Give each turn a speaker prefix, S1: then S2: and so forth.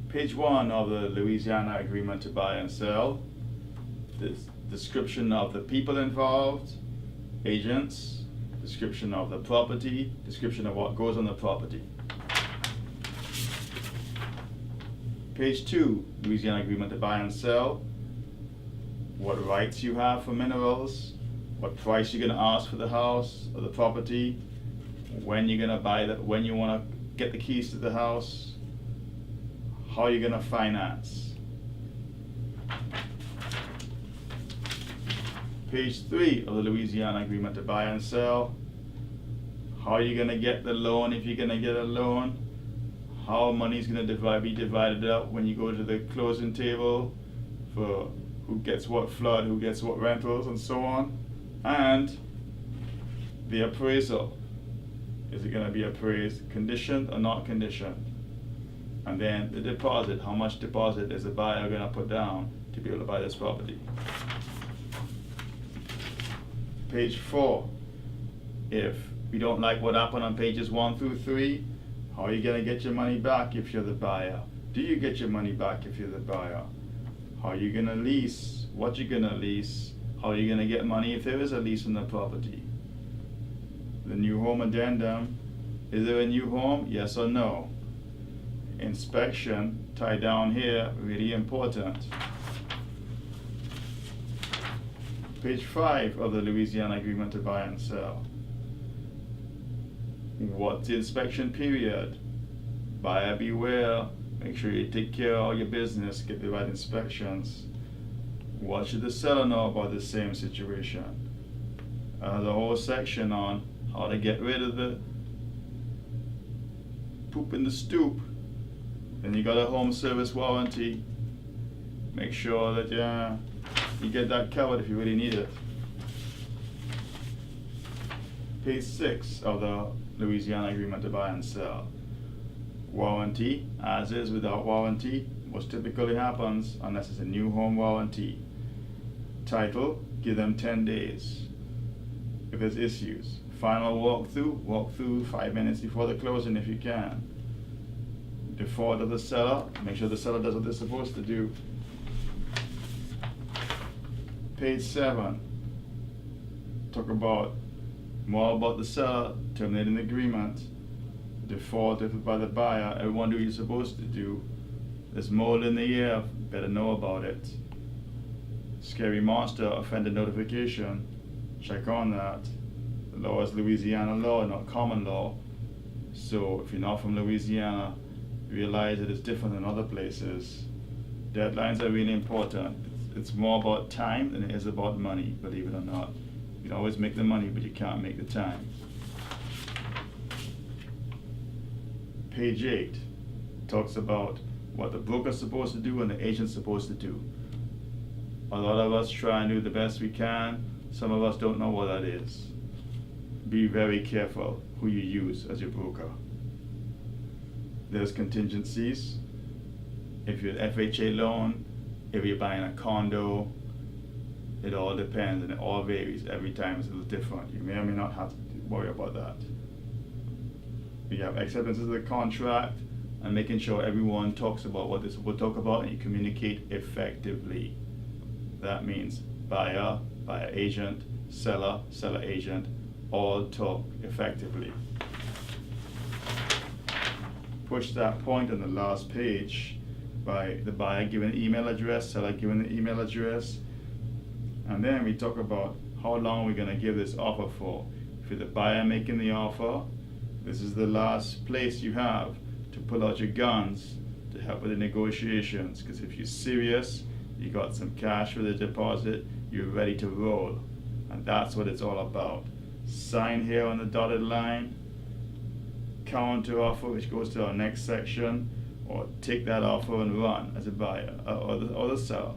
S1: Page 1 of the Louisiana Agreement to Buy and Sell. This description of the people involved, agents, description of the property, description of what goes on the property. Page 2, Louisiana Agreement to Buy and Sell. What rights you have for minerals, what price you're going to ask for the house or the property, when you're going to buy that, when you want to get the keys to the house, how you're going to finance. Page 3 of the Louisiana Agreement to Buy and Sell. How you're going to get the loan if you're going to get a loan. How money is going to be divided up when you go to the closing table for who gets what flood, who gets what rentals, and so on. And the appraisal. Is it going to be appraised conditioned or not conditioned? And then the deposit. How much deposit is the buyer going to put down to be able to buy this property? Page 4. If we don't like what happened on pages 1 through 3, how are you going to get your money back if you're the buyer? Do you get your money back if you're the buyer? How are you going to lease? What you're going to lease? How are you going to get money if there is a lease on the property? The new home addendum. Is there a new home? Yes or no? Inspection, tied down here, really important. Page 5 of the Louisiana Agreement to Buy and Sell. What's the inspection period? Buyer beware. Make sure you take care of all your business, get the right inspections. What should the seller know about the same situation? There's a whole section on how to get rid of the poop in the stoop. Then you got a home service warranty. Make sure that you get that covered if you really need it. Page 6 of the Louisiana Agreement to Buy and Sell. Warranty, as is without warranty, most typically happens unless it's a new home warranty. Title, give them 10 days. If there's issues, final walk through 5 minutes before the closing if you can. Default of the seller, make sure the seller does what they're supposed to do. Page 7, talk about more about the seller terminating the agreement. Default if it's by the buyer, everyone do what you're supposed to do. There's mold in the air, better know about it. Scary monster, offender notification, check on that. The law is Louisiana law, not common law. So if you're not from Louisiana, realize it is different than other places. Deadlines are really important. It's more about time than it is about money, believe it or not. You can always make the money, but you can't make the time. Page 8 talks about what the broker's supposed to do and the agent's supposed to do. A lot of us try and do the best we can. Some of us don't know what that is. Be very careful who you use as your broker. There's contingencies. If you're an FHA loan, if you're buying a condo, it all depends and it all varies. Every time it's a little different. You may or may not have to worry about that. We have acceptances of the contract and making sure everyone talks about what this will talk about and you communicate effectively. That means buyer, buyer agent, seller, seller agent, all talk effectively. Push that point on the last page by the buyer giving the email address, seller giving the email address. And then we talk about how long we're going to give this offer for. If you're the buyer making the offer, this is the last place you have to pull out your guns to help with the negotiations. Because if you're serious, you got some cash for the deposit, you're ready to roll. And that's what it's all about. Sign here on the dotted line, counter offer, which goes to our next section, or take that offer and run as a buyer or the seller.